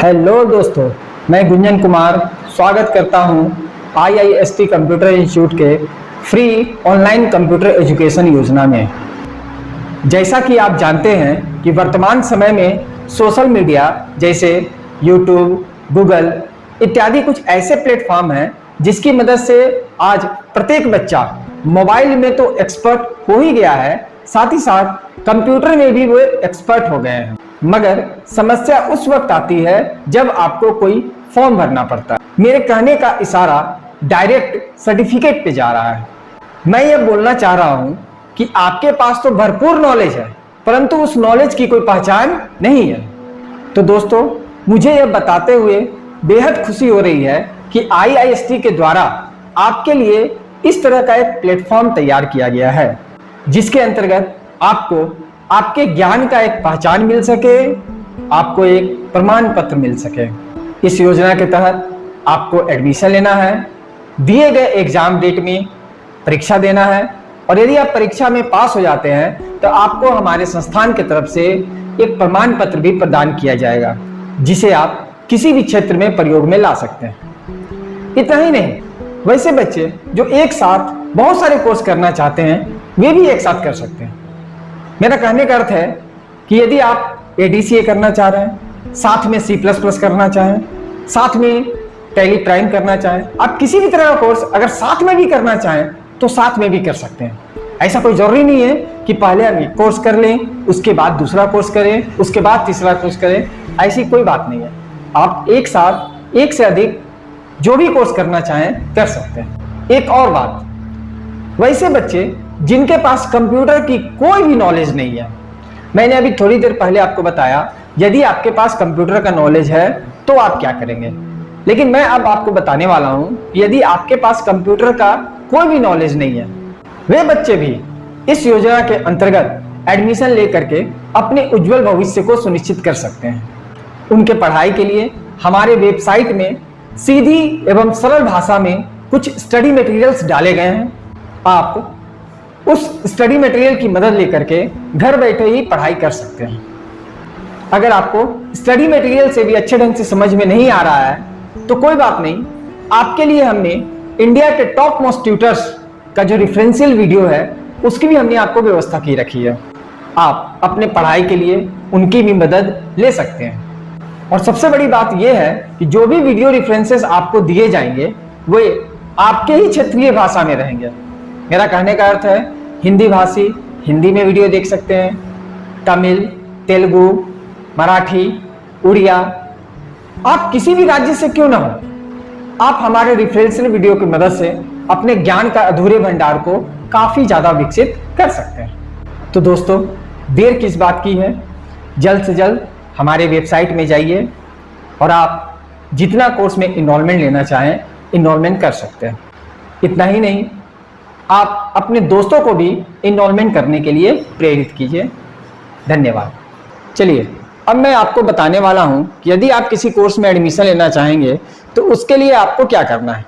Hello दोस्तों, मैं गुंजन कुमार स्वागत करता हूं IIST कंप्यूटर इंस्टीट्यूट के फ्री ऑनलाइन कंप्यूटर एजुकेशन योजना में। जैसा कि आप जानते हैं कि वर्तमान समय में सोशल मीडिया जैसे यूट्यूब, गूगल इत्यादि कुछ ऐसे प्लेटफॉर्म हैं जिसकी मदद से आज प्रत्येक बच्चा मोबाइल में तो एक्सपर्ट हो ही गया है, साथ ही साथ कंप्यूटर में भी वो एक्सपर्ट हो गए हैं। मगर समस्या उस वक्त आती है जब आपको कोई फॉर्म भरना पड़ता है। मेरे कहने का इशारा डायरेक्ट सर्टिफिकेट पे जा रहा है। मैं ये बोलना चाह रहा हूँ कि आपके पास तो भरपूर नॉलेज है, परंतु उस नॉलेज की कोई पहचान नहीं है। तो दोस्तों, मुझे यह बताते हुए बेहद खुशी हो रही है कि IIST के द्वारा आपके लिए इस तरह का एक प्लेटफॉर्म तैयार किया गया है, जिसके अंतर्गत आपको आपके ज्ञान का एक पहचान मिल सके, आपको एक प्रमाण पत्र मिल सके। इस योजना के तहत आपको एडमिशन लेना है, दिए गए एग्जाम डेट में परीक्षा देना है, और यदि आप परीक्षा में पास हो जाते हैं तो आपको हमारे संस्थान की तरफ से एक प्रमाण पत्र भी प्रदान किया जाएगा, जिसे आप किसी भी क्षेत्र में प्रयोग में ला सकते हैं। इतना ही नहीं, वैसे बच्चे जो एक साथ बहुत सारे कोर्स करना चाहते हैं वे भी एक साथ कर सकते हैं। मेरा कहने का अर्थ है कि यदि आप ADCA करना चाह रहे हैं, साथ में C++ करना चाहें, साथ में टैली प्राइम करना चाहें, आप किसी भी तरह का कोर्स अगर साथ में भी करना चाहें तो साथ में भी कर सकते हैं। ऐसा कोई जरूरी नहीं है कि पहले हम एक कोर्स कर लें, उसके बाद दूसरा कोर्स करें, उसके बाद तीसरा कोर्स करें, ऐसी कोई बात नहीं है। आप एक साथ एक से अधिक जो भी कोर्स करना चाहें कर सकते हैं। एक और बात, वैसे बच्चे जिनके पास कंप्यूटर की कोई भी नॉलेज नहीं है, मैंने अभी थोड़ी देर पहले आपको बताया यदि आपके पास कंप्यूटर का नॉलेज है तो आप क्या करेंगे, लेकिन मैं अब आपको बताने वाला हूं यदि आपके पास कंप्यूटर का कोई भी नॉलेज नहीं है, वे बच्चे भी इस योजना के अंतर्गत एडमिशन लेकर के अपने उज्जवल भविष्य को सुनिश्चित कर सकते हैं। उनके पढ़ाई के लिए हमारे वेबसाइट में सीधी एवं सरल भाषा में कुछ स्टडी मटेरियल्स डाले गए हैं। आप उस स्टडी मटेरियल की मदद लेकर के घर बैठे ही पढ़ाई कर सकते हैं। अगर आपको स्टडी मटेरियल से भी अच्छे ढंग से समझ में नहीं आ रहा है तो कोई बात नहीं, आपके लिए हमने इंडिया के टॉप मोस्ट ट्यूटर्स का जो रेफरेंशियल वीडियो है उसकी भी हमने आपको व्यवस्था की रखी है। आप अपने पढ़ाई के लिए उनकी भी मदद ले सकते हैं। और सबसे बड़ी बात यह है कि जो भी वीडियो रेफरेंसेस आपको दिए जाएंगे वे आपके ही क्षेत्रीय भाषा में रहेंगे। मेरा कहने का अर्थ है हिंदी भाषी हिंदी में वीडियो देख सकते हैं, तमिल, तेलुगु, मराठी, उड़िया, आप किसी भी राज्य से क्यों ना हो, आप हमारे रेफरेंशियल वीडियो की मदद से अपने ज्ञान का अधूरे भंडार को काफी ज्यादा विकसित कर सकते हैं। तो दोस्तों, देर किस बात की है, जल्द से जल्द हमारे वेबसाइट में जाइए और आप जितना कोर्स में इनरोलमेंट लेना चाहें इनरोलमेंट कर सकते हैं। इतना ही नहीं, आप अपने दोस्तों को भी इनरोलमेंट करने के लिए प्रेरित कीजिए। धन्यवाद। चलिए, अब मैं आपको बताने वाला हूं कि यदि आप किसी कोर्स में एडमिशन लेना चाहेंगे तो उसके लिए आपको क्या करना है।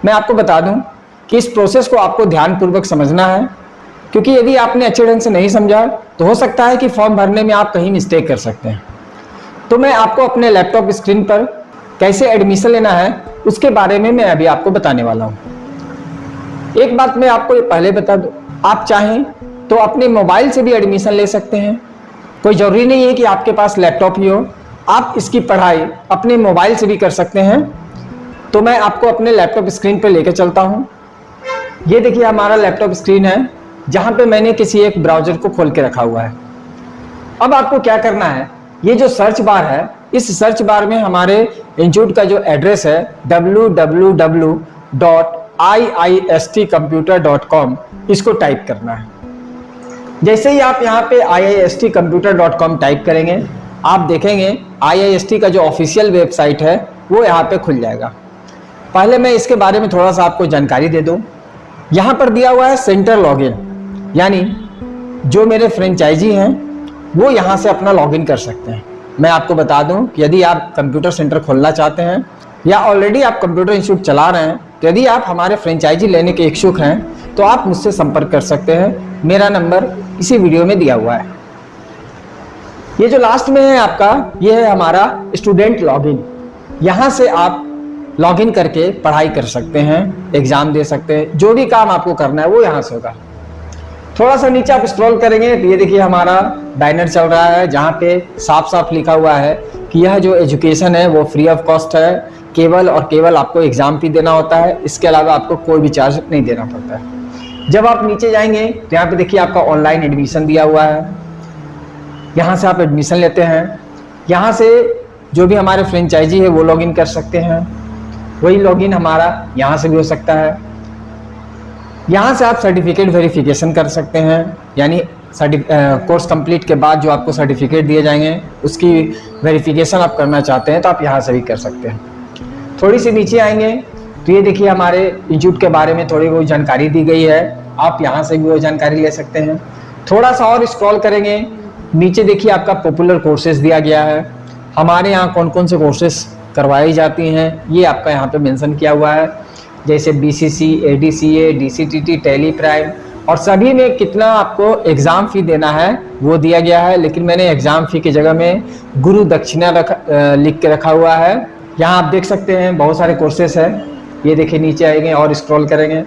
मैं आपको बता दूं कि इस प्रोसेस को आपको ध्यानपूर्वक समझना है, क्योंकि यदि आपने अच्छे ढंग से नहीं समझा तो हो सकता है कि फॉर्म भरने में आप कहीं मिस्टेक कर सकते हैं। तो मैं आपको अपने लैपटॉप स्क्रीन पर कैसे एडमिशन लेना है उसके बारे में मैं अभी आपको बताने वाला हूँ। एक बात मैं आपको पहले बता दूं, आप चाहें तो अपने मोबाइल से भी एडमिशन ले सकते हैं। कोई जरूरी नहीं है कि आपके पास लैपटॉप ही हो, आप इसकी पढ़ाई अपने मोबाइल से भी कर सकते हैं। तो मैं आपको अपने लैपटॉप स्क्रीन पर लेकर चलता हूं। ये देखिए हमारा लैपटॉप स्क्रीन है, जहां पे मैंने किसी एक ब्राउजर को खोल के रखा हुआ है। अब आपको क्या करना है, ये जो सर्च बार है, इस सर्च बार में हमारे इंस्टीट्यूट का जो एड्रेस है www.iistcomputer.com, इसको टाइप करना है। जैसे ही आप यहाँ पे iistcomputer.com टाइप करेंगे, आप देखेंगे IIST का जो ऑफिशियल वेबसाइट है वो यहाँ पे खुल जाएगा। पहले मैं इसके बारे में थोड़ा सा आपको जानकारी दे दूं। यहाँ पर दिया हुआ है सेंटर लॉगिन, यानी जो मेरे फ्रेंचाइजी हैं वो यहाँ से अपना लॉगिन कर सकते हैं। मैं आपको बता दूं कि यदि आप कंप्यूटर सेंटर खोलना चाहते हैं या ऑलरेडी आप कंप्यूटर इंस्टीट्यूट चला रहे हैं, तो यदि आप हमारे फ्रेंचाइजी लेने के इच्छुक हैं तो आप मुझसे संपर्क कर सकते हैं। मेरा नंबर इसी वीडियो में दिया हुआ है। ये जो लास्ट में है आपका, ये है हमारा स्टूडेंट लॉगिन। यहाँ से आप लॉगिन करके पढ़ाई कर सकते हैं, एग्जाम दे सकते हैं, जो भी काम आपको करना है वो यहाँ से होगा। थोड़ा सा नीचे आप स्क्रॉल करेंगे तो ये देखिए हमारा बैनर चल रहा है, जहाँ पे साफ साफ लिखा हुआ है कि यह जो एजुकेशन है वो फ्री ऑफ कॉस्ट है, केवल और केवल आपको एग्जाम फी देना होता है, इसके अलावा आपको कोई भी चार्ज नहीं देना पड़ता है। जब आप नीचे जाएंगे तो यहाँ पे देखिए आपका ऑनलाइन एडमिशन दिया हुआ है, यहाँ से आप एडमिशन लेते हैं। यहाँ से जो भी हमारे फ्रेंचाइजी है वो लॉगिन कर सकते हैं, वही लॉगिन हमारा यहाँ से भी हो सकता है। यहाँ से आप सर्टिफिकेट वेरिफिकेशन कर सकते हैं, यानी कोर्स कंप्लीट के बाद जो आपको सर्टिफिकेट दिए जाएंगे उसकी वेरिफिकेशन आप करना चाहते हैं तो आप यहाँ से भी कर सकते हैं। थोड़ी सी नीचे आएंगे तो ये देखिए हमारे इंस्टीट्यूट के बारे में थोड़ी बहुत जानकारी दी गई है, आप यहाँ से भी वो जानकारी ले सकते हैं। थोड़ा सा और स्क्रॉल करेंगे, नीचे देखिए आपका पॉपुलर कोर्सेज दिया गया है, हमारे यहाँ कौन कौन से कोर्सेज करवाई जाती हैं ये आपका यहाँ पे मेंशन किया हुआ है, जैसे BCC, ADCA, DCTT, tally prime, और सभी में कितना आपको एग्ज़ाम फ़ी देना है वो दिया गया है। लेकिन मैंने एग्ज़ाम फ़ी की जगह में गुरु दक्षिणा लिख के रखा हुआ है। यहाँ आप देख सकते हैं बहुत सारे कोर्सेस हैं, ये देखिए नीचे आएंगे और स्क्रॉल करेंगे।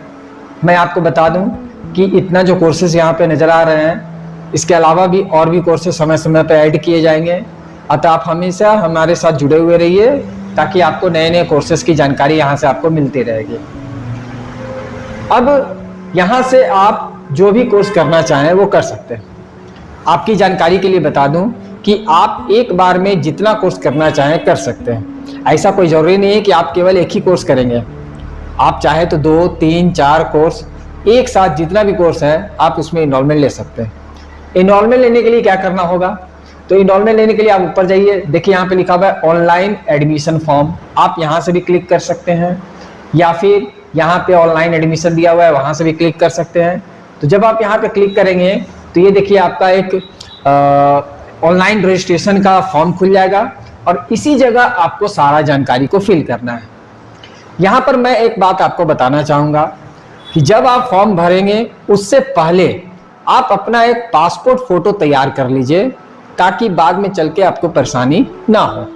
मैं आपको बता दूं कि इतना जो कोर्सेज यहाँ पे नज़र आ रहे हैं, इसके अलावा भी और भी कोर्सेज समय समय पर ऐड किए जाएंगे, अतः आप हमेशा हमारे साथ जुड़े हुए रहिए ताकि आपको नए नए कोर्सेज की जानकारी यहाँ से आपको मिलती रहेगी। अब यहाँ से आप जो भी कोर्स करना चाहें वो कर सकते हैं। आपकी जानकारी के लिए बता दूं कि आप एक बार में जितना कोर्स करना चाहें कर सकते हैं, ऐसा कोई ज़रूरी नहीं है कि आप केवल एक ही कोर्स करेंगे। आप चाहे तो 2, 3, 4 कोर्स एक साथ, जितना भी कोर्स है आप उसमें इनरोलमेंट ले सकते हैं। इनरोलमेंट लेने के लिए क्या करना होगा, तो इनरोलमेंट लेने के लिए आप ऊपर जाइए, देखिए यहाँ पे लिखा हुआ है ऑनलाइन एडमिशन फॉर्म, आप यहाँ से भी क्लिक कर सकते हैं, या फिर यहाँ पे ऑनलाइन एडमिशन दिया हुआ है वहाँ से भी क्लिक कर सकते हैं। तो जब आप यहाँ पे क्लिक करेंगे तो ये देखिए आपका एक ऑनलाइन रजिस्ट्रेशन का फॉर्म खुल जाएगा और इसी जगह आपको सारा जानकारी को फिल करना है। यहाँ पर मैं एक बात आपको बताना चाहूँगा कि जब आप फॉर्म भरेंगे उससे पहले आप अपना एक पासपोर्ट फोटो तैयार कर लीजिए ताकि बाद में चल के आपको परेशानी ना हो।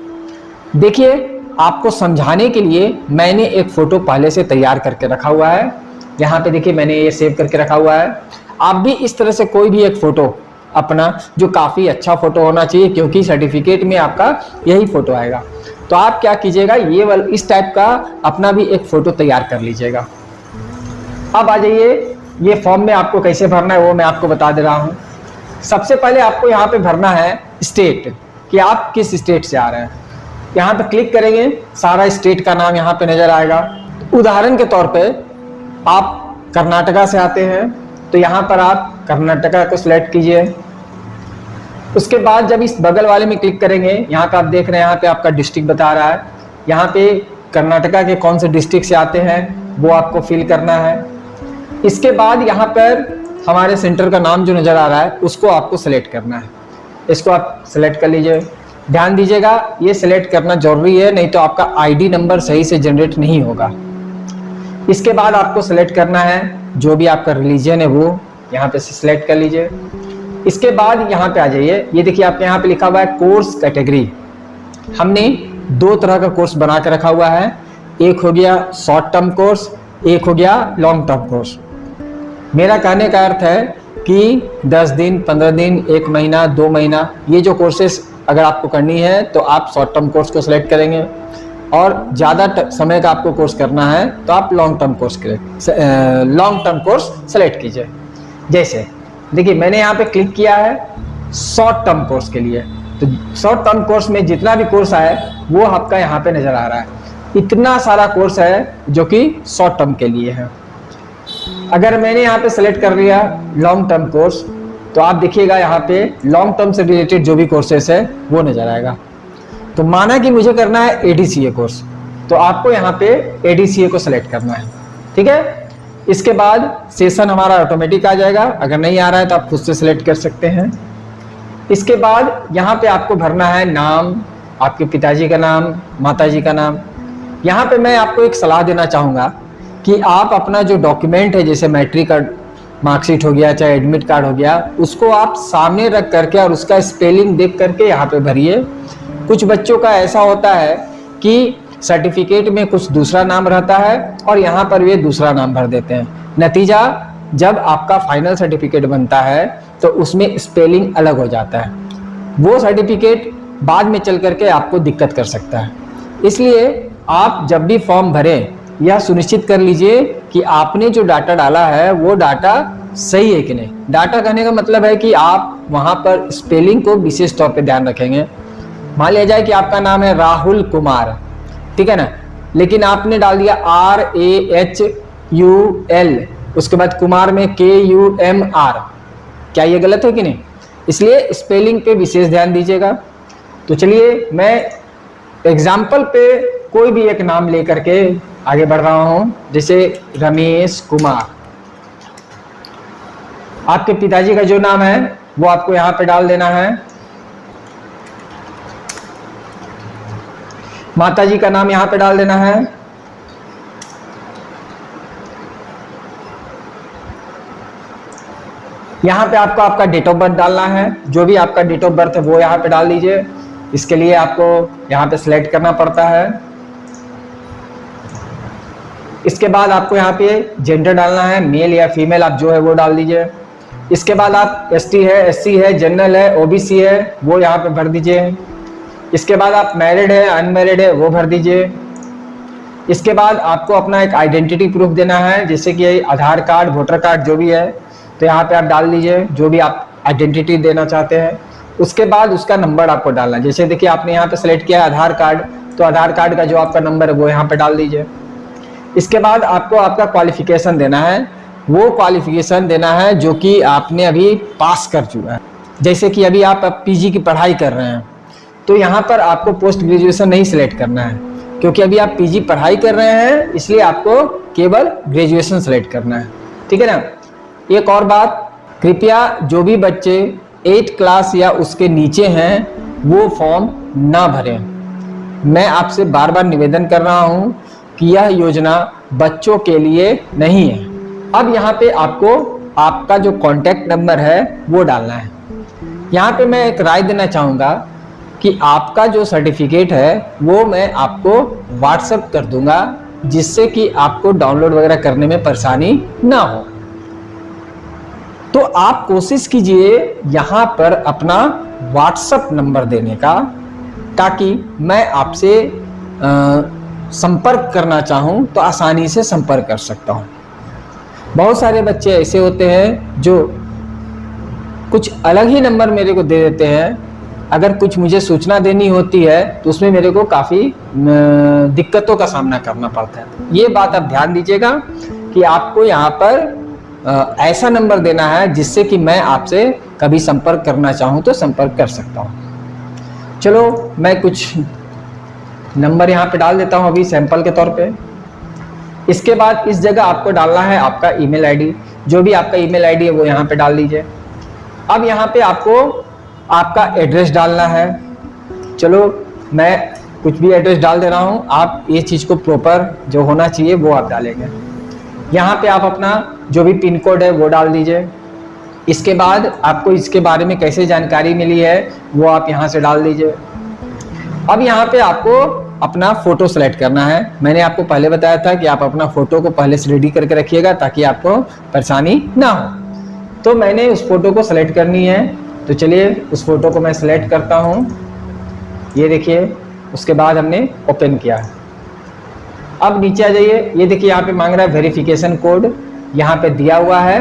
देखिए आपको समझाने के लिए मैंने एक फ़ोटो पहले से तैयार करके रखा हुआ है, यहाँ पे देखिए मैंने ये सेव करके रखा हुआ है। आप भी इस तरह से कोई भी एक फ़ोटो अपना, जो काफ़ी अच्छा फ़ोटो होना चाहिए क्योंकि सर्टिफिकेट में आपका यही फ़ोटो आएगा, तो आप क्या कीजिएगा ये वाला इस टाइप का अपना भी एक फ़ोटो तैयार कर लीजिएगा। अब आ जाइए ये फॉर्म में आपको कैसे भरना है वो मैं आपको बता दे रहा हूँ। सबसे पहले आपको यहाँ पे भरना है स्टेट, कि आप किस स्टेट से आ रहे हैं। यहाँ पे क्लिक करेंगे, सारा स्टेट का नाम यहाँ पे नजर आएगा। उदाहरण के तौर पे आप कर्नाटका से आते हैं तो यहाँ पर आप कर्नाटका को सिलेक्ट कीजिए। उसके बाद जब इस बगल वाले में क्लिक करेंगे, यहाँ पे आप देख रहे हैं यहाँ पे आपका डिस्ट्रिक्ट बता रहा है, यहाँ पे कर्नाटका के कौन से डिस्ट्रिक्ट से आते हैं वो आपको फिल करना है। इसके बाद यहाँ पर हमारे सेंटर का नाम जो नज़र आ रहा है उसको आपको सेलेक्ट करना है, इसको आप सेलेक्ट कर लीजिए। ध्यान दीजिएगा ये सेलेक्ट करना जरूरी है, नहीं तो आपका आईडी नंबर सही से जनरेट नहीं होगा। इसके बाद आपको सेलेक्ट करना है जो भी आपका रिलीजन है वो यहाँ पे से सिलेक्ट कर लीजिए। इसके बाद यहाँ पे आ जाइए, ये देखिए आपके यहाँ पे लिखा हुआ है कोर्स कैटेगरी। हमने 2 तरह का कोर्स बना के रखा हुआ है, एक हो गया शॉर्ट टर्म कोर्स, एक हो गया लॉन्ग टर्म कोर्स। मेरा कहने का अर्थ है कि 10 दिन, 15 दिन, 1 महीना, 2 महीना, ये जो कोर्सेस अगर आपको करनी है तो आप शॉर्ट टर्म कोर्स को सिलेक्ट करेंगे, और ज़्यादा समय का आपको कोर्स करना है तो आप लॉन्ग टर्म कोर्स सेलेक्ट कीजिए। जैसे देखिए मैंने यहाँ पे क्लिक किया है शॉर्ट टर्म कोर्स के लिए, तो शॉर्ट टर्म कोर्स में जितना भी कोर्स है वो आपका यहाँ पे नज़र आ रहा है। इतना सारा कोर्स है जो कि शॉर्ट टर्म के लिए है। अगर मैंने यहाँ पे सेलेक्ट कर लिया लॉन्ग टर्म कोर्स, तो आप देखिएगा यहाँ पे लॉन्ग टर्म से रिलेटेड जो भी कोर्सेस है वो नज़र आएगा। तो माना कि मुझे करना है ADCA कोर्स, तो आपको यहाँ पे ADCA को सिलेक्ट करना है, ठीक है। इसके बाद सेशन हमारा ऑटोमेटिक आ जाएगा, अगर नहीं आ रहा है तो आप खुद से सिलेक्ट कर सकते हैं। इसके बाद यहाँ पे आपको भरना है नाम, आपके पिताजी का नाम, माताजी का नाम। यहाँ पे मैं आपको एक सलाह देना चाहूँगा कि आप अपना जो डॉक्यूमेंट है, जैसे मैट्रिक का मार्कशीट हो गया, चाहे एडमिट कार्ड हो गया, उसको आप सामने रख करके और उसका स्पेलिंग देख करके यहाँ पे भरिए। कुछ बच्चों का ऐसा होता है कि सर्टिफिकेट में कुछ दूसरा नाम रहता है और यहाँ पर वे दूसरा नाम भर देते हैं। नतीजा जब आपका फाइनल सर्टिफिकेट बनता है तो उसमें स्पेलिंग अलग हो जाता है। वो सर्टिफिकेट बाद में चल करके आपको दिक्कत कर सकता है। इसलिए आप जब भी फॉर्म भरें यह सुनिश्चित कर लीजिए कि आपने जो डाटा डाला है वो डाटा सही है कि नहीं। डाटा कहने का मतलब है कि आप वहाँ पर स्पेलिंग को विशेष तौर पे ध्यान रखेंगे। मान लिया जाए कि आपका नाम है राहुल कुमार, ठीक है ना, लेकिन आपने डाल दिया RAHUL, उसके बाद कुमार में KUMR। क्या ये गलत है कि नहीं? इसलिए स्पेलिंग पे विशेष ध्यान दीजिएगा। तो चलिए मैं एग्जाम्पल पे कोई भी एक नाम लेकर के आगे बढ़ रहा हूं, जैसे रमेश कुमार। आपके पिताजी का जो नाम है वो आपको यहां पे डाल देना है। माताजी का नाम यहां पे डाल देना है। यहां पे आपको आपका डेट ऑफ बर्थ डालना है। जो भी आपका डेट ऑफ बर्थ है वो यहां पे डाल दीजिए। इसके लिए आपको यहां पे सिलेक्ट करना पड़ता है। इसके बाद आपको यहाँ पे जेंडर डालना है, मेल या फीमेल आप जो है वो डाल दीजिए। इसके बाद आप ST है, SC है, जनरल है, OBC है, वो यहाँ पे भर दीजिए। इसके बाद आप मैरिड है, अनमैरिड है, वो भर दीजिए। इसके बाद आपको अपना एक आइडेंटिटी प्रूफ देना है, जैसे कि आधार कार्ड, वोटर कार्ड जो भी है, तो यहाँ पे आप डाल दीजिए जो भी आप आइडेंटिटी देना चाहते हैं। उसके बाद उसका नंबर आपको डालना है। जैसे देखिए आपने यहाँ पे सेलेक्ट किया है आधार कार्ड, तो आधार कार्ड का जो आपका नंबर है वो यहाँ पे डाल दीजिए। इसके बाद आपको आपका क्वालिफिकेशन देना है। वो क्वालिफिकेशन देना है जो कि आपने अभी पास कर चुका है। जैसे कि अभी आप PG की पढ़ाई कर रहे हैं तो यहाँ पर आपको पोस्ट ग्रेजुएशन नहीं सिलेक्ट करना है, क्योंकि अभी आप PG पढ़ाई कर रहे हैं, इसलिए आपको केवल ग्रेजुएशन सिलेक्ट करना है, ठीक है ना। एक और बात, कृपया जो भी बच्चे 8th क्लास या उसके नीचे हैं वो फॉर्म ना भरें। मैं आपसे बार बार निवेदन कर रहा हूँ कि यह योजना बच्चों के लिए नहीं है। अब यहाँ पे आपको आपका जो कॉन्टैक्ट नंबर है वो डालना है। यहाँ पे मैं एक राय देना चाहूँगा कि आपका जो सर्टिफिकेट है वो मैं आपको व्हाट्सएप कर दूंगा, जिससे कि आपको डाउनलोड वगैरह करने में परेशानी ना हो। तो आप कोशिश कीजिए यहाँ पर अपना व्हाट्सएप नंबर देने का, ताकि मैं आपसे संपर्क करना चाहूँ तो आसानी से संपर्क कर सकता हूँ। बहुत सारे बच्चे ऐसे होते हैं जो कुछ अलग ही नंबर मेरे को दे देते हैं। अगर कुछ मुझे सूचना देनी होती है तो उसमें मेरे को काफ़ी दिक्कतों का सामना करना पड़ता है। ये बात आप ध्यान दीजिएगा कि आपको यहाँ पर ऐसा नंबर देना है जिससे कि मैं आपसे कभी संपर्क करना चाहूँ तो संपर्क कर सकता हूँ। चलो मैं कुछ नंबर यहाँ पे डाल देता हूँ अभी सैंपल के तौर पे। इसके बाद इस जगह आपको डालना है आपका ईमेल आईडी। जो भी आपका ईमेल आईडी है वो यहाँ पे डाल दीजिए। अब यहाँ पे आपको आपका एड्रेस डालना है। चलो मैं कुछ भी एड्रेस डाल दे रहा हूँ, आप ये चीज़ को प्रॉपर जो होना चाहिए वो आप डालेंगे। यहाँ पे आप अपना जो भी पिन कोड है वो डाल दीजिए। इसके बाद आपको इसके बारे में कैसे जानकारी मिली है वो आप यहाँ से डाल दीजिए। अब यहाँ पे आपको अपना फोटो सेलेक्ट करना है। मैंने आपको पहले बताया था कि आप अपना फोटो को पहले से रेडी करके रखिएगा ताकि आपको परेशानी ना हो। तो मैंने उस फोटो को सेलेक्ट करनी है, तो चलिए उस फोटो को मैं सेलेक्ट करता हूँ। ये देखिए, उसके बाद हमने ओपन किया। अब नीचे आ जाइए। ये देखिए यहाँ पे मांग रहा है वेरिफिकेशन कोड, यहाँ पे दिया हुआ है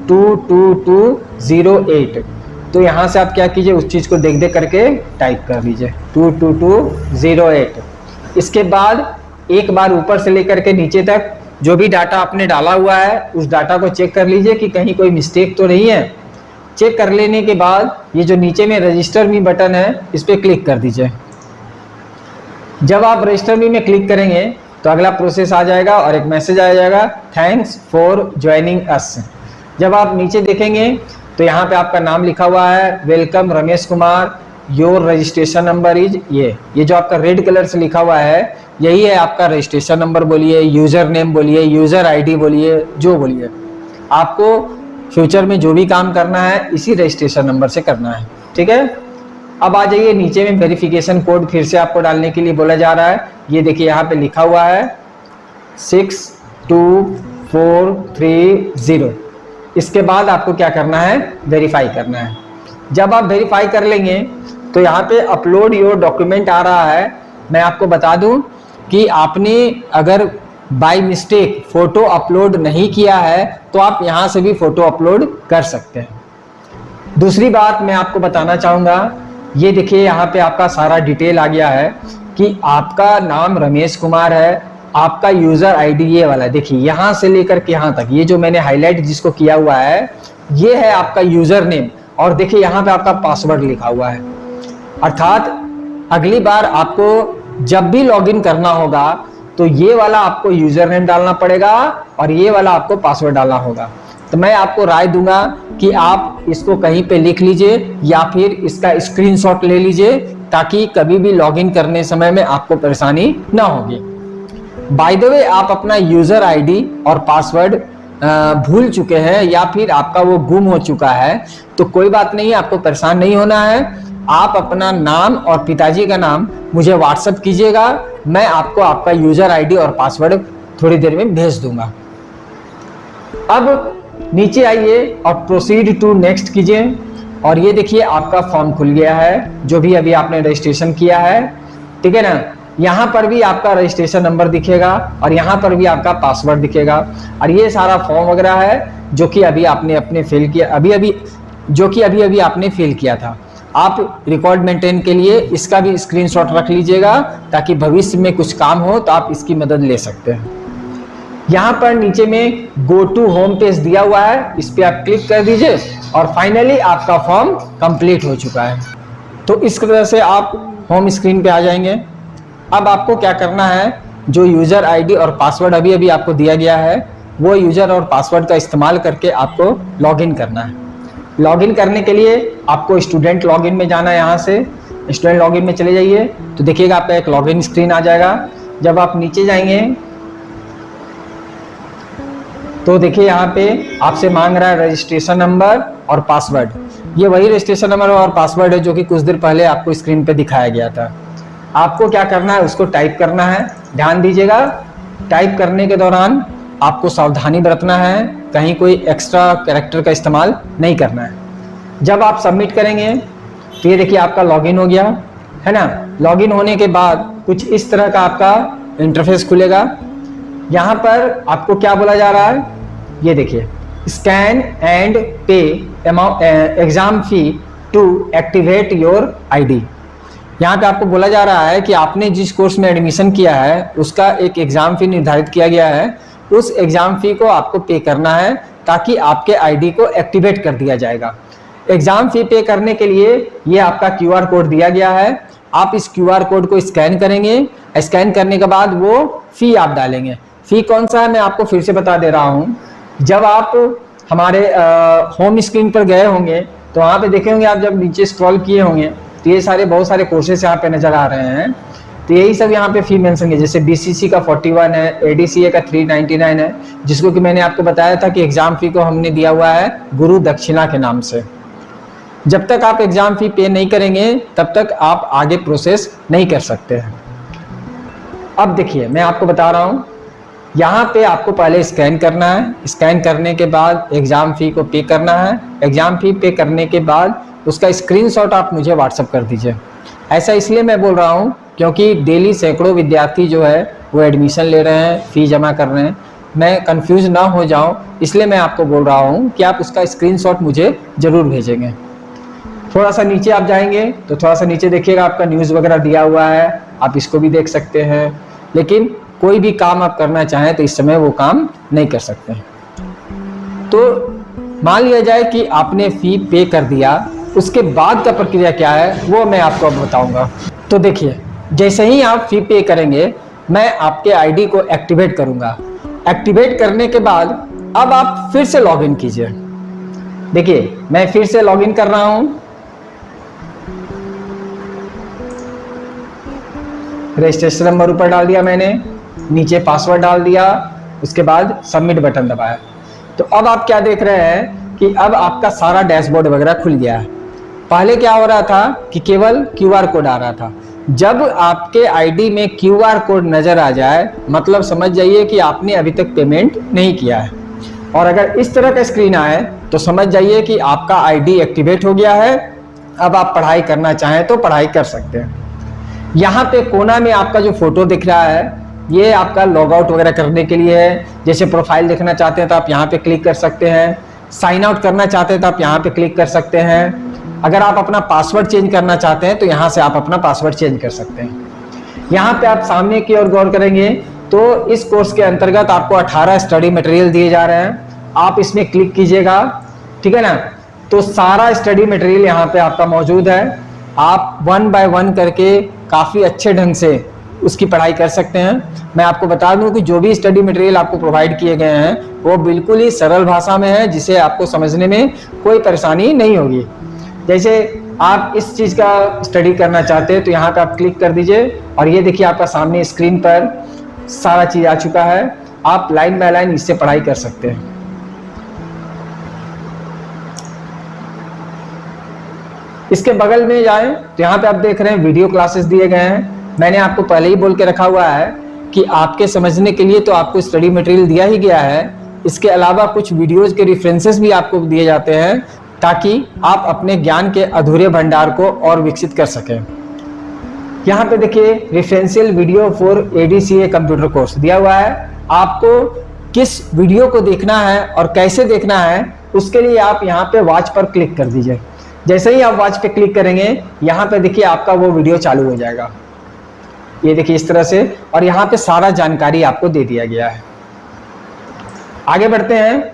22208। तो यहाँ से आप क्या कीजिए, उस चीज़ को देख देख करके टाइप कर लीजिए 22208। इसके बाद एक बार ऊपर से लेकर के नीचे तक जो भी डाटा आपने डाला हुआ है उस डाटा को चेक कर लीजिए कि कहीं कोई मिस्टेक तो नहीं है। चेक कर लेने के बाद ये जो नीचे में रजिस्टर मी बटन है इस पर क्लिक कर दीजिए। जब आप रजिस्टर मी में क्लिक करेंगे तो अगला प्रोसेस आ जाएगा और एक मैसेज आ जाएगा, थैंक्स फॉर ज्वाइनिंग अस। जब आप नीचे देखेंगे तो यहाँ पे आपका नाम लिखा हुआ है, welcome Ramesh Kumar, your registration number is ये जो आपका रेड कलर से लिखा हुआ है यही है आपका रजिस्ट्रेशन नंबर। बोलिए यूजर नेम, बोलिए यूजर आईडी, बोलिए जो बोलिए। आपको फ्यूचर में जो भी काम करना है इसी रजिस्ट्रेशन नंबर से करना है। ठीक है, अब आ जाइए नीचे में वेरिफिकेशन कोड फिर से आपको डालने के लिए बोला जा रहा है। ये देखिए यहाँ पे लिखा हुआ है 62430। इसके बाद आपको क्या करना है, वेरीफाई करना है। जब आप वेरीफाई कर लेंगे तो यहाँ पे अपलोड योर डॉक्यूमेंट आ रहा है। मैं आपको बता दूं कि आपने अगर बाय मिस्टेक फोटो अपलोड नहीं किया है तो आप यहाँ से भी फोटो अपलोड कर सकते हैं। दूसरी बात मैं आपको बताना चाहूँगा, ये देखिए यहाँ पे आपका सारा डिटेल आ गया है कि आपका नाम रमेश कुमार है, आपका यूज़र आईडी ये वाला है। देखिए यहाँ से लेकर के यहाँ तक ये जो मैंने हाईलाइट जिसको किया हुआ है ये है आपका यूज़र नेम, और देखिए यहाँ पे आपका पासवर्ड लिखा हुआ है। अर्थात अगली बार आपको जब भी लॉगिन करना होगा तो ये वाला आपको यूज़र नेम डालना पड़ेगा और ये वाला आपको पासवर्ड डालना होगा। तो मैं आपको राय दूंगा कि आप इसको कहीं पे लिख लीजिए या फिर इसका स्क्रीनशॉट ले लीजिए ताकि कभी भी लॉगिन करने समय में आपको परेशानी ना होगी। बाय द वे, आप अपना यूज़र आईडी और पासवर्ड भूल चुके हैं या फिर आपका वो गुम हो चुका है तो कोई बात नहीं, आपको परेशान नहीं होना है। आप अपना नाम और पिताजी का नाम मुझे व्हाट्सएप कीजिएगा, मैं आपको आपका यूज़र आईडी और पासवर्ड थोड़ी देर में भेज दूंगा। अब नीचे आइए और प्रोसीड टू नेक्स्ट कीजिए, और ये देखिए आपका फॉर्म खुल गया है जो भी अभी आपने रजिस्ट्रेशन किया है। ठीक है ना, यहाँ पर भी आपका रजिस्ट्रेशन नंबर दिखेगा और यहाँ पर भी आपका पासवर्ड दिखेगा, और ये सारा फॉर्म वगैरह है जो कि अभी आपने अपने फिल किया, अभी आपने फिल किया था। आप रिकॉर्ड मेंटेन के लिए इसका भी स्क्रीनशॉट रख लीजिएगा ताकि भविष्य में कुछ काम हो तो आप इसकी मदद ले सकते हैं। यहाँ पर नीचे में गो टू होम पेज दिया हुआ है, इस पर आप क्लिक कर दीजिए और फाइनली आपका फॉर्म कंप्लीट हो चुका है। तो इस तरह से आप होम स्क्रीन पे आ जाएंगे। अब आपको क्या करना है, जो यूज़र आईडी और पासवर्ड अभी अभी आपको दिया गया है वो यूज़र और पासवर्ड का इस्तेमाल करके आपको लॉगिन करना है। लॉगिन करने के लिए आपको स्टूडेंट लॉगिन में जाना है। यहाँ से स्टूडेंट लॉगिन में चले जाइए तो देखिएगा आपका एक लॉगिन स्क्रीन आ जाएगा। जब आप नीचे जाएंगे तो देखिए यहाँ पे आपसे मांग रहा है रजिस्ट्रेशन नंबर और पासवर्ड। ये वही रजिस्ट्रेशन नंबर और पासवर्ड है जो कि कुछ देर पहले आपको स्क्रीन पे दिखाया गया था। आपको क्या करना है, उसको टाइप करना है। ध्यान दीजिएगा, टाइप करने के दौरान आपको सावधानी बरतना है, कहीं कोई एक्स्ट्रा कैरेक्टर का इस्तेमाल नहीं करना है। जब आप सबमिट करेंगे तो ये देखिए आपका लॉगिन हो गया है ना। लॉगिन होने के बाद कुछ इस तरह का आपका इंटरफेस खुलेगा। यहाँ पर आपको क्या बोला जा रहा है, ये देखिए scan and pay exam fee to activate your ID. यहाँ पे आपको बोला जा रहा है कि आपने जिस कोर्स में एडमिशन किया है उसका एक एग्जाम फी निर्धारित किया गया है, उस एग्जाम फी को आपको पे करना है ताकि आपके आईडी को एक्टिवेट कर दिया जाएगा। एग्जाम फी पे करने के लिए ये आपका क्यूआर कोड दिया गया है। आप इस क्यूआर कोड को स्कैन करेंगे, स्कैन करने के बाद वो फी आप डालेंगे। फी कौन सा है मैं आपको फिर से बता दे रहा हूँ। जब आप हमारे होम स्क्रीन पर गए होंगे तो वहाँ पे देखे होंगे, आप जब नीचे स्क्रॉल किए होंगे तो ये सारे बहुत सारे कोर्सेस यहाँ पे नजर आ रहे हैं। तो यही सब यहाँ पे फी मेंशन है, जैसे बीसीसी का 41 है, एडीसीए का 399 है, जिसको कि मैंने आपको बताया था कि एग्जाम फी को हमने दिया हुआ है गुरु दक्षिणा के नाम से। जब तक आप एग्जाम फी पे नहीं करेंगे तब तक आप आगे प्रोसेस नहीं कर सकते हैं। अब देखिए मैं आपको बता रहा हूँ, यहाँ पे आपको पहले स्कैन करना है। स्कैन करने के बाद एग्जाम फी को पे करना है। एग्जाम फी पे करने के बाद उसका स्क्रीनशॉट आप मुझे व्हाट्सएप कर दीजिए। ऐसा इसलिए मैं बोल रहा हूँ क्योंकि डेली सैकड़ों विद्यार्थी जो है वो एडमिशन ले रहे हैं, फी जमा कर रहे हैं। मैं कंफ्यूज ना हो जाऊँ इसलिए मैं आपको बोल रहा हूँ कि आप उसका स्क्रीनशॉट मुझे ज़रूर भेजेंगे। थोड़ा सा नीचे आप जाएंगे तो थोड़ा सा नीचे देखिएगा आपका न्यूज़ वगैरह दिया हुआ है, आप इसको भी देख सकते हैं। लेकिन कोई भी काम आप करना चाहें तो इस समय वो काम नहीं कर सकते। तो मान लिया जाए कि आपने फी पे कर दिया, उसके बाद का प्रक्रिया क्या है वो मैं आपको अब बताऊंगा। तो देखिए जैसे ही आप फी पे करेंगे मैं आपके आईडी को एक्टिवेट करूंगा। एक्टिवेट करने के बाद अब आप फिर से लॉगिन कीजिए। देखिए मैं फिर से लॉगिन कर रहा हूं। रजिस्ट्रेशन नंबर ऊपर डाल दिया मैंने, नीचे पासवर्ड डाल दिया, उसके बाद सबमिट बटन दबाया। तो अब आप क्या देख रहे हैं कि अब आपका सारा डैशबोर्ड वगैरह खुल गया है। पहले क्या हो रहा था कि केवल QR कोड आ रहा था। जब आपके आईडी में QR कोड नजर आ जाए मतलब समझ जाइए कि आपने अभी तक पेमेंट नहीं किया है। और अगर इस तरह का स्क्रीन आए तो समझ जाइए कि आपका आईडी एक्टिवेट हो गया है। अब आप पढ़ाई करना चाहें तो पढ़ाई कर सकते हैं। यहाँ पे कोना में आपका जो फोटो दिख रहा है ये आपका लॉग आउट वगैरह करने के लिए है। जैसे प्रोफाइल देखना चाहते हैं तो आप यहाँ पे क्लिक कर सकते हैं। साइन आउट करना चाहते हैं तो आप यहाँ पे क्लिक कर सकते हैं। अगर आप अपना पासवर्ड चेंज करना चाहते हैं तो यहाँ से आप अपना पासवर्ड चेंज कर सकते हैं। यहाँ पे आप सामने की ओर गौर करेंगे तो इस कोर्स के अंतर्गत आपको 18 स्टडी मटेरियल दिए जा रहे हैं। आप इसमें क्लिक कीजिएगा, ठीक है ना, तो सारा स्टडी मटेरियल यहाँ पे आपका मौजूद है। आप 1 बाय 1 करके काफ़ी अच्छे ढंग से उसकी पढ़ाई कर सकते हैं। मैं आपको बता दूं कि जो भी स्टडी मटेरियल आपको प्रोवाइड किए गए हैं वो बिल्कुल ही सरल भाषा में है, जिसे आपको समझने में कोई परेशानी नहीं होगी। जैसे आप इस चीज़ का स्टडी करना चाहते हैं तो यहाँ पे आप क्लिक कर दीजिए और ये देखिए आपका सामने स्क्रीन पर सारा चीज़ आ चुका है। आप लाइन बाय लाइन इससे पढ़ाई कर सकते हैं। इसके बगल में जाएं तो यहाँ पे आप देख रहे हैं वीडियो क्लासेस दिए गए हैं। मैंने आपको पहले ही बोल के रखा हुआ है कि आपके समझने के लिए तो आपको स्टडी मटेरियल दिया ही गया है। इसके अलावा कुछ वीडियोज के रेफरेंसेस भी आपको दिए जाते हैं ताकि आप अपने ज्ञान के अधूरे भंडार को और विकसित कर सकें। यहाँ पे देखिए referential video for ADCA computer course दिया हुआ है। आपको किस वीडियो को देखना है और कैसे देखना है उसके लिए आप यहाँ पे वॉच पर क्लिक कर दीजिए। जैसे ही आप वॉच पे क्लिक करेंगे यहाँ पे देखिए आपका वो वीडियो चालू हो जाएगा। ये देखिए इस तरह से, और यहाँ पे सारा जानकारी आपको दे दिया गया है। आगे बढ़ते हैं।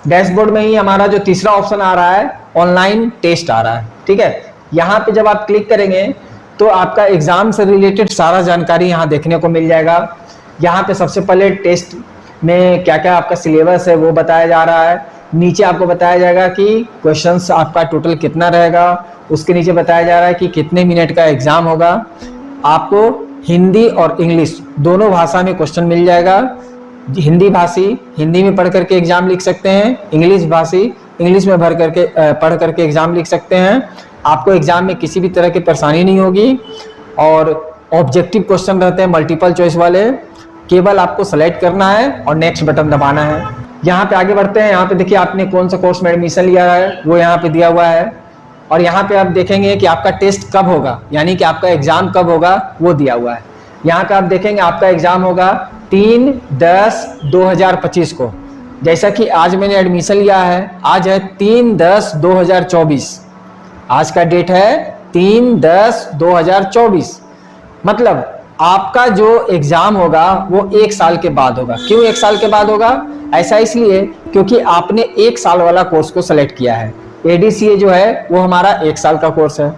डैशबोर्ड में ही हमारा जो तीसरा ऑप्शन आ रहा है ऑनलाइन टेस्ट आ रहा है, ठीक है। यहाँ पे जब आप क्लिक करेंगे तो आपका एग्जाम से रिलेटेड सारा जानकारी यहाँ देखने को मिल जाएगा। यहाँ पे सबसे पहले टेस्ट में क्या क्या आपका सिलेबस है वो बताया जा रहा है। नीचे आपको बताया जाएगा कि क्वेश्चंस आपका टोटल कितना रहेगा। उसके नीचे बताया जा रहा है कि कितने मिनट का एग्जाम होगा। आपको हिंदी और इंग्लिश दोनों भाषा में क्वेश्चन मिल जाएगा। हिंदी भाषी हिंदी में पढ़ करके एग्जाम लिख सकते हैं, इंग्लिश भाषी इंग्लिश में पढ़ करके एग्जाम लिख सकते हैं। आपको एग्जाम में किसी भी तरह की परेशानी नहीं होगी। और ऑब्जेक्टिव क्वेश्चन रहते हैं मल्टीपल चॉइस वाले, केवल आपको सेलेक्ट करना है और नेक्स्ट बटन दबाना है। यहाँ पे आगे बढ़ते हैं। यहाँ पे देखिए आपने कौन सा कोर्स में एडमिशन लिया है वो यहाँ पे दिया हुआ है। और यहाँ पे आप देखेंगे कि आपका टेस्ट कब होगा, यानी कि आपका एग्जाम कब होगा वो दिया हुआ है। यहाँ पे आप देखेंगे आपका एग्जाम होगा 3/10/2025 को। जैसा कि आज मैंने एडमिशन लिया है, आज है 3/10/2024। आज का डेट है 3/10/2024। मतलब आपका जो एग्जाम होगा वो 1 साल के बाद होगा। क्यों 1 साल के बाद होगा? ऐसा इसलिए क्योंकि आपने 1 साल वाला कोर्स को सेलेक्ट किया है। ADCA जो है वो हमारा 1 साल का कोर्स है।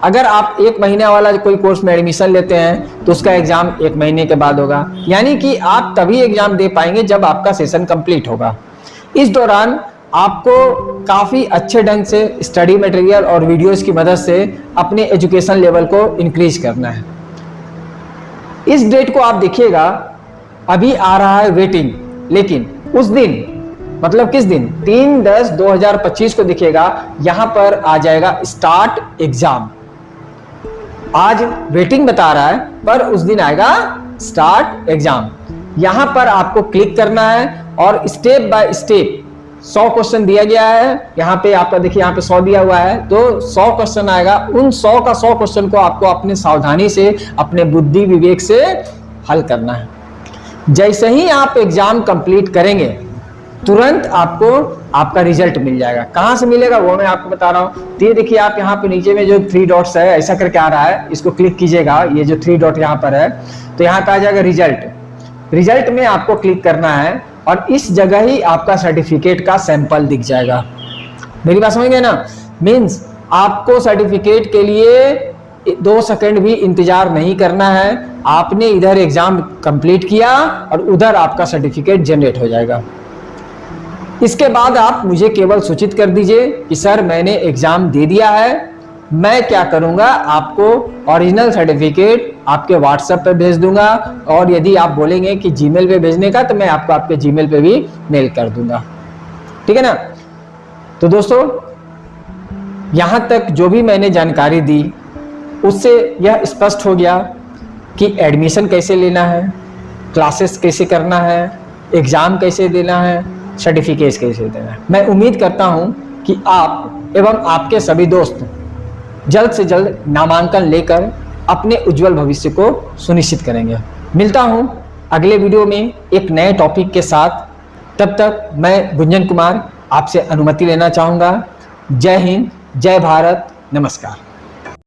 अगर आप 1 महीना वाला कोई कोर्स में एडमिशन लेते हैं तो उसका एग्जाम 1 महीने के बाद होगा, यानी कि आप तभी एग्जाम दे पाएंगे जब आपका सेशन कंप्लीट होगा। इस दौरान आपको काफ़ी अच्छे ढंग से स्टडी मटेरियल और वीडियोस की मदद से अपने एजुकेशन लेवल को इंक्रीज करना है। इस डेट को आप देखिएगा, अभी आ रहा है वेटिंग, लेकिन उस दिन मतलब किस दिन 3/10/2025 को देखिएगा यहां पर आ जाएगा स्टार्ट एग्जाम। आज वेटिंग बता रहा है पर उस दिन आएगा स्टार्ट एग्जाम। यहां पर आपको क्लिक करना है और स्टेप बाय स्टेप 100 क्वेश्चन दिया गया है। यहाँ पे आपका देखिए यहाँ पे 100 दिया हुआ है, तो 100 क्वेश्चन आएगा। उन 100 का 100 क्वेश्चन को आपको अपने सावधानी से अपने बुद्धि विवेक से हल करना है। जैसे ही आप एग्जाम कंप्लीट करेंगे तुरंत आपको आपका रिजल्ट मिल जाएगा। कहाँ से मिलेगा वो मैं आपको बता रहा हूँ। तो ये देखिए आप यहाँ पे नीचे में जो 3 डॉट्स है ऐसा करके आ रहा है, इसको क्लिक कीजिएगा। ये जो 3 डॉट यहाँ पर है तो यहाँ पे आ जाएगा रिजल्ट। रिजल्ट में आपको क्लिक करना है और इस जगह ही आपका सर्टिफिकेट का सैंपल दिख जाएगा। मेरी बात समझ गए ना? मीन्स आपको सर्टिफिकेट के लिए 2 सेकंड भी इंतजार नहीं करना है। आपने इधर एग्जाम कंप्लीट किया और उधर आपका सर्टिफिकेट जनरेट हो जाएगा। इसके बाद आप मुझे केवल सूचित कर दीजिए कि सर मैंने एग्जाम दे दिया है। मैं क्या करूंगा, आपको ओरिजिनल सर्टिफिकेट आपके व्हाट्सएप पे भेज दूंगा, और यदि आप बोलेंगे कि जीमेल पे भेजने का तो मैं आपको आपके जीमेल पे भी मेल कर दूंगा। ठीक है ना? तो दोस्तों, यहाँ तक जो भी मैंने जानकारी दी उससे यह स्पष्ट हो गया कि एडमिशन कैसे लेना है, क्लासेस कैसे करना है, एग्ज़ाम कैसे देना है, सर्टिफिकेट कैसे देना है। मैं उम्मीद करता हूँ कि आप एवं आपके सभी दोस्त जल्द से जल्द नामांकन लेकर अपने उज्जवल भविष्य को सुनिश्चित करेंगे। मिलता हूँ अगले वीडियो में एक नए टॉपिक के साथ। तब तक मैं गुंजन कुमार आपसे अनुमति लेना चाहूँगा। जय हिंद, जय भारत, नमस्कार।